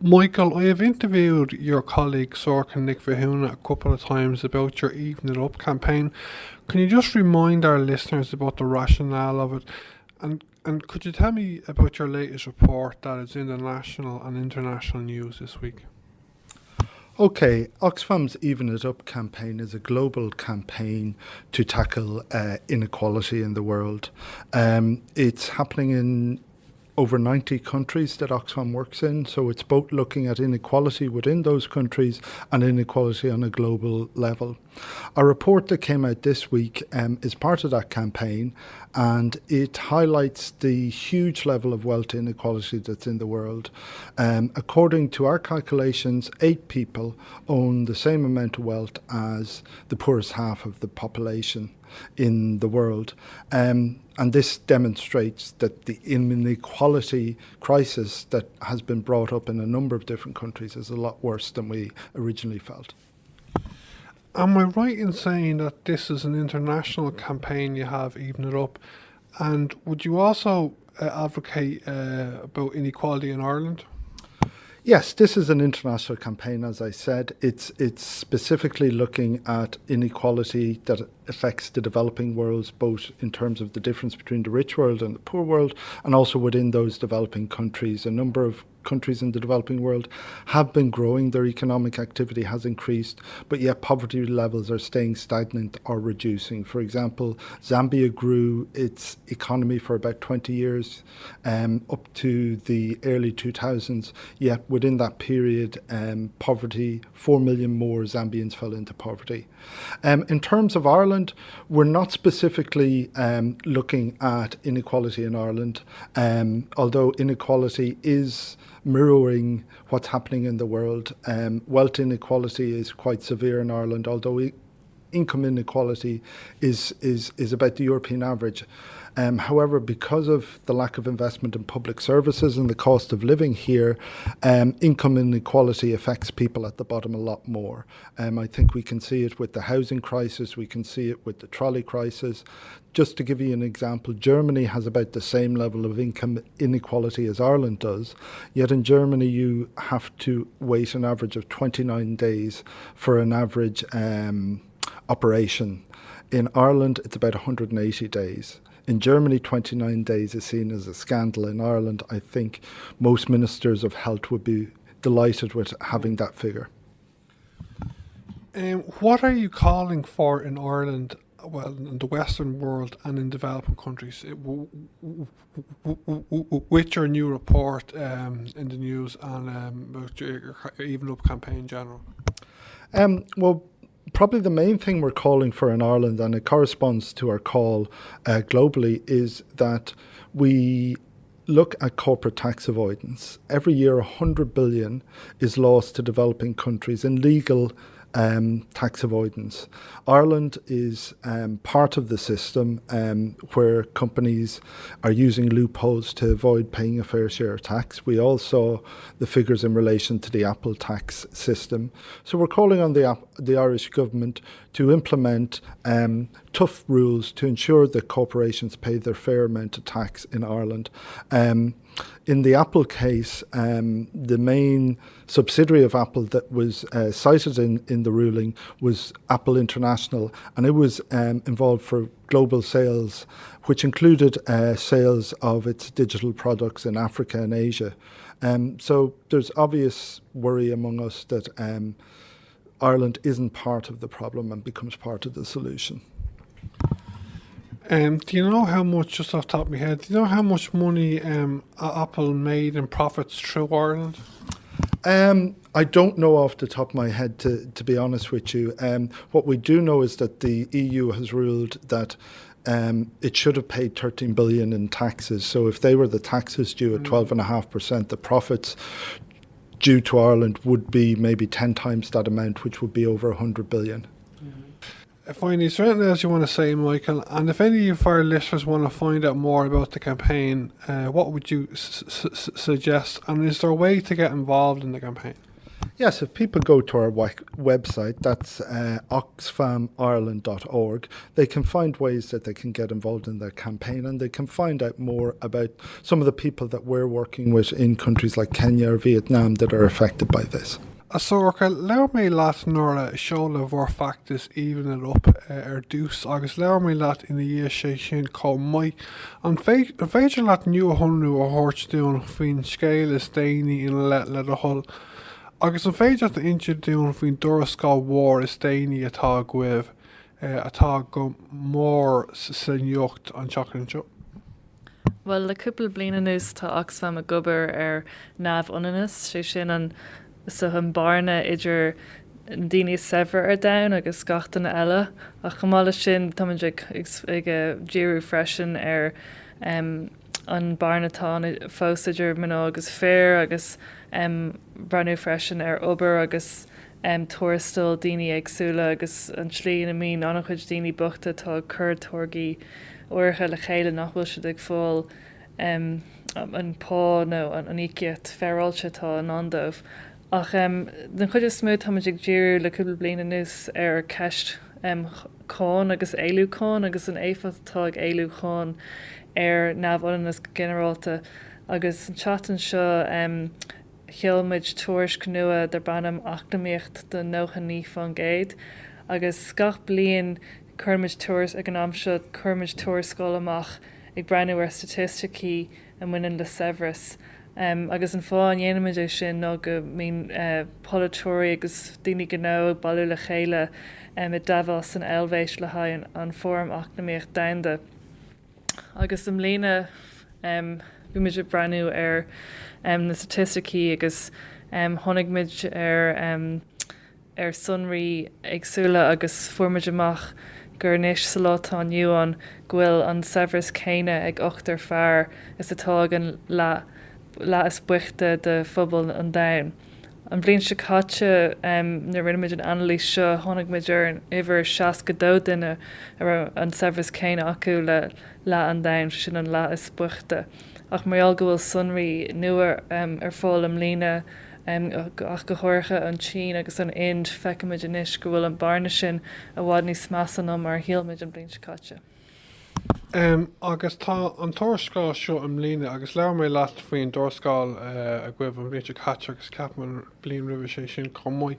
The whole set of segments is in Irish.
Michael, I have interviewed your colleague Sorkin Nick Vahuna a couple of times about your Even It Up campaign. Can you just remind our listeners about the rationale of it? And could you tell me about your latest report that is in the national and international news this week? Okay, Oxfam's Even It Up campaign is a global campaign to tackle inequality in the world. It's happening in over 90 countries that Oxfam works in, so it's both looking at inequality within those countries and inequality on a global level. A report that came out this week is part of that campaign, and it highlights the huge level of wealth inequality that's in the world. According to our calculations, 8 people own the same amount of wealth as the poorest half of the population in the world. And this demonstrates that the inequality crisis that has been brought up in a number of different countries is a lot worse than we originally felt. Am I right in saying that this is an international campaign you have, Even It Up? And would you also advocate about inequality in Ireland? Yes, this is an international campaign, as I said. It's specifically looking at inequality that affects the developing worlds, both in terms of the difference between the rich world and the poor world, and also within those developing countries. A number of countries in the developing world have been growing, their economic activity has increased, but yet poverty levels are staying stagnant or reducing. For example, Zambia grew its economy for about 20 years up to the early 2000s, yet within that period, 4 million more Zambians fell into poverty. In terms of Ireland, we're not specifically looking at inequality in Ireland, although inequality is mirroring what's happening in the world. Wealth inequality is quite severe in Ireland, although income inequality is about the European average. However, because of the lack of investment in public services and the cost of living here, income inequality affects people at the bottom a lot more. I think we can see it with the housing crisis, we can see it with the trolley crisis. Just to give you an example, Germany has about the same level of income inequality as Ireland does, yet in Germany you have to wait an average of 29 days for an average operation. In Ireland, it's about 180 days. In Germany, 29 days is seen as a scandal. In Ireland, I think most ministers of health would be delighted with having that figure. What are you calling for in Ireland, well, in the Western world and in developing countries, with your new report in the news and about your Even Up campaign in general? Well, probably the main thing we're calling for in Ireland, and it corresponds to our call globally, is that we look at corporate tax avoidance. Every year, 100 billion is lost to developing countries in legal tax avoidance. Ireland is part of the system where companies are using loopholes to avoid paying a fair share of tax. We all saw the figures in relation to the Apple tax system. So we're calling on the Irish government to implement tough rules to ensure that corporations pay their fair amount of tax in Ireland. In the Apple case, the main subsidiary of Apple that was cited in the ruling was Apple International, and it was involved for global sales, which included sales of its digital products in Africa and Asia. So there's obvious worry among us that Ireland isn't part of the problem and becomes part of the solution. Do you know how much, just off the top of my head, do you know how much money Apple made in profits through Ireland? I don't know off the top of my head, to be honest with you. What we do know is that the EU has ruled that it should have paid 13 billion in taxes. So if they were the taxes due at 12.5%, the profits due to Ireland would be maybe 10 times that amount, which would be over 100 billion. Finally, is there anything else you want to say, Michael? And if any of our listeners want to find out more about the campaign, what would you suggest? And is there a way to get involved in the campaign? Yes, if people go to our website, that's oxfamireland.org, they can find ways that they can get involved in the campaign, and they can find out more about some of the people that we're working with in countries like Kenya or Vietnam that are affected by this. Sorcha leabhar mé leat nuair a seoladh bhór factas even it up dús agus leabhar mé leat ina dhé sé sin có maiid an féidir leat nua-thonnú a thabhairt faoin scéal is déanaí ina le a thuil. Agus an féidir a introduún faoin dorascáil mhór is déanaí atá guibh atá go mór sa niocht an teachtain seo. Well, le cúpla bliana nús tá Oxfam a gobar námh ionanas sé sin an barna idir daoine sever dain agus gatainna eile a chamála sin táidir ag díú freisin an barnatá fós idir mná agus fér agus breanú freisin obair agus tuairistil daoine agsúla agus an slí na mí annach chuid daoine buachta tá cur torgaí uirthe le chéile nachhfuil si ag fáil an pá nó an íciat fearáilte tá an andómh. Ach den chuid is smúd táid ag díú le cúpla bliana nús ceist cáin agus éilú cáin agus an éfachtá ag éilú cáin námh-ionanas generalta agus an chatan seo cheolmuid tuairis nua dar bannam achtamíocht den nóchaní fan géad agus gach blion chuirmid tuairis ag an amseo chuirmid tuairiscáil amach ag breanú ar statisticí a muineann le Severus. Agus an fáin dhéanamid é sin nó go mín polytóirí agus daoine gnó bailú le chéile i Davos an Elvéis le haid an fóm achtamíocht dainde. Agus am lína bhuaimiid breanú ar na statisticí agus thonnigmid ar sunraí agsúla agus fuairmid amach gur níos sa látá nniuán ghfuil an Severus céine ag 8 fearr is atá an lá is buachta de phobal an dain. An bblion se caite na rinneid an analís seo thonnigmid ar ibhar 62 duine ar an Severus céine acu le an dain sin an lá is buachta. Ach marall go bhfuil sunraí nua ar fáil am lína ach go háircha an Tsín agus an Ind feicimiid inis go bhfuil an barna sin a bhád níos measanna mar hialmid an bblion se caite. Agus tá an tuairiscáil seo am lína agus leabhar mé leat faoin dorascáil a gcuibh an bblion caite agus ceapman blion ribh sé sin commuid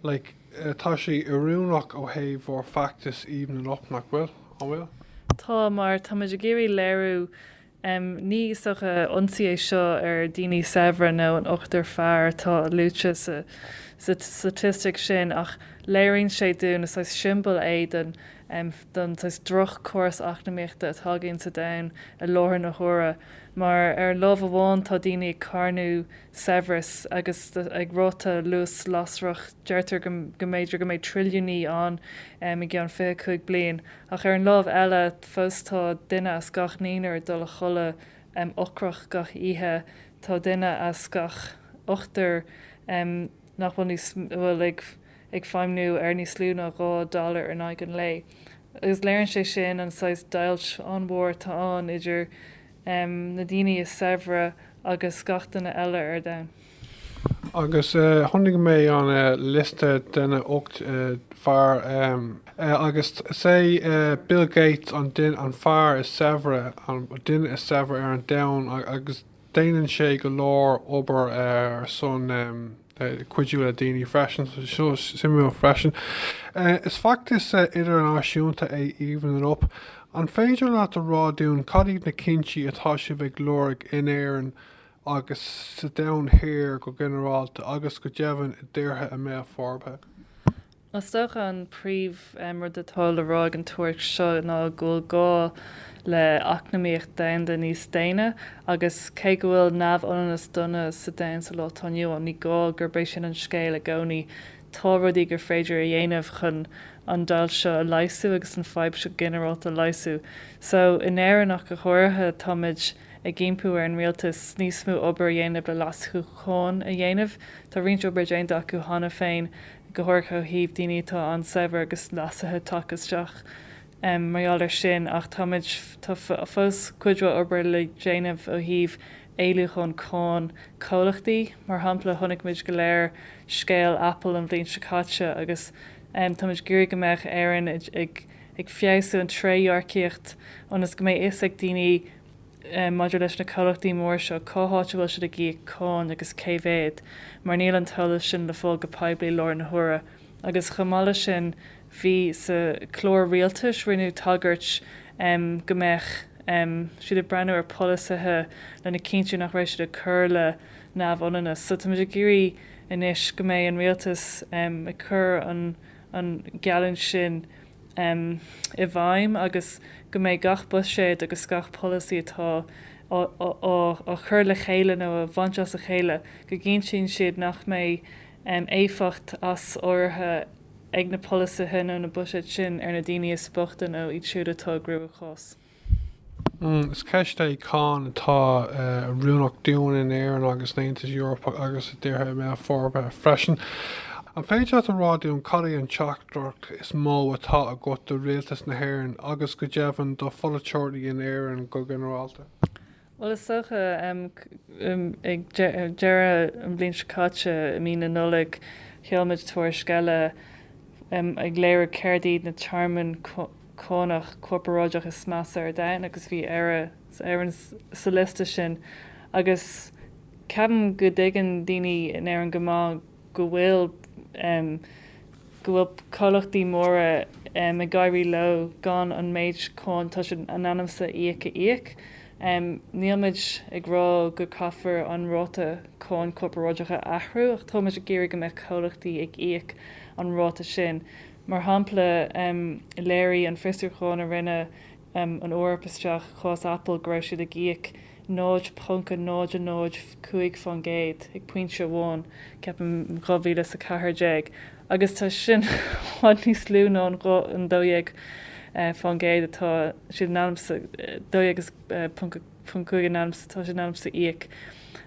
tá sí iúnach ó thaobh bhór factas even up nach bhfuil an bhfuil? Tá mar táid a géirí léirú ní socha ionsaí é seo ar daoine Sever nó an 8 fearr tá lúte sa statistic sin ach léironn sé dún is simbol é den droch cuas achtamíochta atá géinn sa dain a láthar na thura mar ar lámh amháin tá daoine carnú Severus agus ag ráta luas lasrach deirtar go méid trillionaí an i gceann 25 bliain ach ar an lámh eile fóstá duine as gach níonar dul a chola ocrach gach ihe tá duine as gach 8 nachfuil níos bhfuil ag feimnú ar níos slú na $2 ar naig an lei. Agus léironn sé sin an sais dailt an mhór tá an idir na daoine is Severe agus gachtainna eile ar dain. Agus tháinig mé an liste denna 8 fearr agus sé Bill Gates an fearr is Severe an duine is Severe ar an domhan agus déanann sé go leor obair ar son cuiidú a daoine freisin seo simú freisin. Is factas idirnáisiúnta é even it up an féidir leat a rádiún cadí na cinnti atá si bheith glóric in éireann agus sa downhéir go generalta agus go deimhin i dtíortha a mé forbhe. As stocha an príomh rud atá le ráig an tuairt seo ná ghfuil gá le acnamíocht dainde níos déine agus cé go bhfuil námh-ionanas donna sa dain sa látaniu an ní gá gurbééis sin an scéil a gcónaí tá rudí gur féidir a dhéanamh chun an dáil seo a leisú agus an fáib seo generalta leisú. So in éireannach go háirithe táid a gimpú ar an rialtas níos mú obair dhéanamh le lasú cháin a dhéanamh tá rint obair déanta acu hána féin go háircha híomh daoine tá an Sever agus lasathe taketeach marall ar sin ach táid tá fós cuidre obair le déanamh ó híomh éilú chun cán cólachtaí mar hampla tháinig muid go léir scéal Apple an bblin sicáte agus tá muid gurí go meach éireann ag fiosú an tréhearcíocht anas go méid is ag daoine maidir leis na cólachtaí mór seo cóáte bhfuil siad a gí cáin agus céhhéad mar níl an tola sin le fáil go poiblí leir na thura agus chamála sin bhí sa chlór rialtas rinú tagart go meach siad a brenn ar polisathe lena cinú nach raibh siad a chur le námhionanas. So tá muid a gurí inis go méid an rialtas a chur an gealann sin I bhaim agus go méid gach buséad agus gach policy atá ó chur le chéile nó a bhainteas a chéile go gcíonn sin siad nach méid éfacht as orthe ag na polisathe nó na buiséid sin ar na daoine is spochta nó iad siúd atá grú a chós. Is ceiste í cáin atá rúnach dún in éan agus Naontas Eorpa agus dtíortha mé forbe freisin. An féidir an rádiún choirí an teachtarach is mó atá a go do rialtas na hÉireann agus go deimhan do folateirtaí in éan go generalta. Well is socha ag deire an bblin sicáte mí na nulaigh cheolmid tuair sceile ag léir céirdaí na charman cónach corparáideach is measa ar dain agus bhí ar an sa lista sin agus ceapan go dtigean daoine in ar an gomá go bhfuil cólachtaí móra i gairí le gan an méid cóin tá sin anonymsa íoc a íoc. Níl ag rá go caafar an ráta cóin corparáideacha ahrú ach tá muid a géir go meid cólachtaí ag íoc an ráta sin. Mar hampla léirí an fiúcháin a rinne an órapasteach chós Apple go raibh siad a gíoc náid punca náid a náid cuaig fan géad ag pointse bháin ceapan ghobhíle sa cathirdeag. Agus tá sin bhaid níos lú ná an dóigh fan géad atá siad námsa dóigh agus puncuig an námsa tá sin námsa íoc.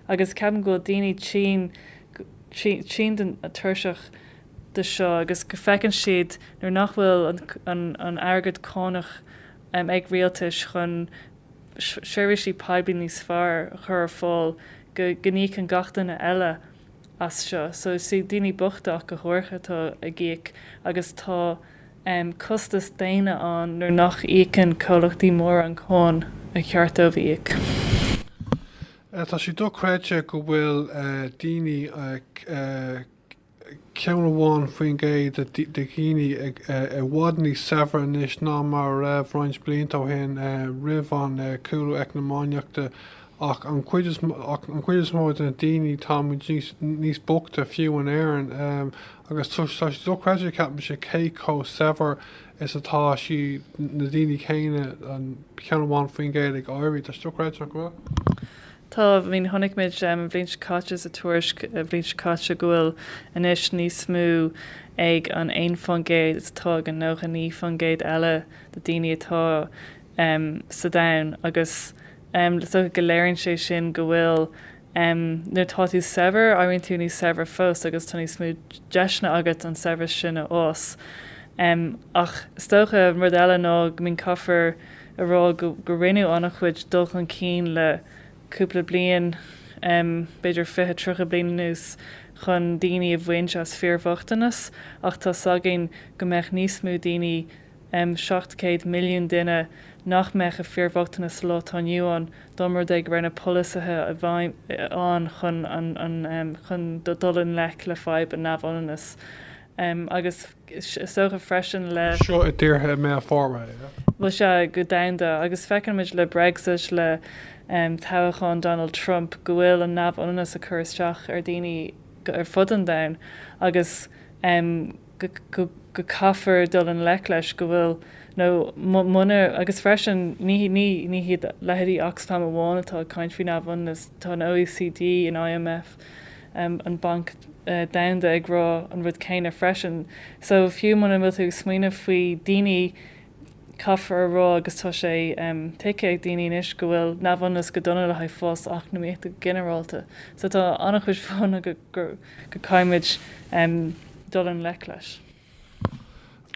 Agus ceapan go daoine tín den a tuirseach de seo agus go fecinn siad nuair nach bhfuil an airgad cónach ag rialtas chun seirbhísí poiblí níos fearr chur fáil go gníic an gatainna eile as seo. So si daoine buchtach go thuircha tá a gcéic agus tá costas daine an nuair nach íocann cólachtaí mór an cón a cheartmh íoc. Tá si do creide go bhfuil daoine ceanna bháin faoin géad de cíine ag bhádnaí severin is ná mar raibh roinnt blianta ó hen rih an coolú eicnemáineachta ach an cuidas móid na daoine tá níos bogta fiú an éireann agus tá si do creide ceapan sé céó sever is atá si na daoine chéine an ceanna bháin faoin géad ag áirí tá do creide go Tá bhín tháinig méid bblin sicáte a tuairisc bblin sicáte gohfuil inis níos smú ag an aon fangéid is tá an nócha ní fangéid eile de daoine atá sa dain agus le go léironn sé sin go bhfuil nuair tá tú sever áonn tú ní sever fós agus tá ní smú deisna agat an sever sinna os. Ach stocha mar eile ná go mín caafar a rá go rinneú annach chuid dul an cín le cúpla blian beidir 23 blian nús chun daoine a bhaint as fearmhachtanas ach tá sagin go meach níos mú daoine 700 milliún duine nach meach a fearmhachtanas lá tániuán domar ag rinne polisathe a bhaim an chun do dulin lech le fáib a námhionanas. Agus socha freisin le seo a dtíortha mé forma. Bhil se go daimda agus fecinn muid le Brexit le tábhachán Donald Trump go bhfuil an námhionanas a chur isteach ar daoine ar fud an dain agus go caafar dul an lech leis go bhfuil nó muna agus freisin ní hiad leheadí Oxfam amháin atá caint faoi námhionanas tá an OECD an IMF an bank damda ag rá an rud céine freisin. So fiú muna bhfuil tú smaoine faoi daoine caafar rá agus tá sé take ag daoine inis go bhfuil námhionanas go donna le fós ach na méta generalta. So tá annach chuid fána go caiimiid dul an lech leis.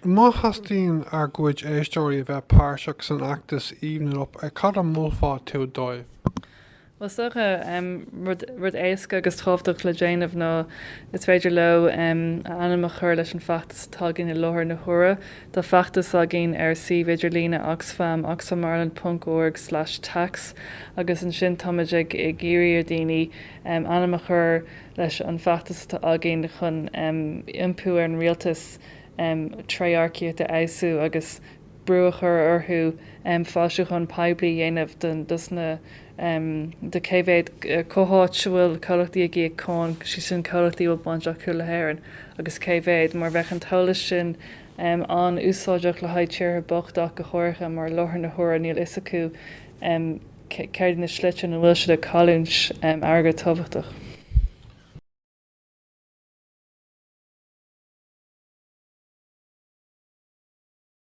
Má hastín ar gcuid éisteoirí a bheith páirseach san achtas íomnú up ag cad an múlfá tú dóibh. Well socha rud éasca agus trófach le déanamh nó is féidir le anam chur leis an feachtas tá gin na láthir na thura, Tá feachtas a gin ar si féidir lína Oxfam, oxfamireland.org/tax agus an sin toimeide i ggéirí ar daoine anam chur leis an feachtas tá a gin chun impú ar an rialtas triarchiacht a éasú agus brúachar orthú fáisiú chun peblií dhéanamh dus na de céhéad cóáit bhfuil choachtaí a gé cáin si sin choachtaí bhil banteach chu lehéann agus céhéad mar bheith an tolas sin an úsáideach le haid tíir bochtach go chóircha mar láthir na thura níl is acu céir na slitin an bhfuil si a choúint airgad táhachtach.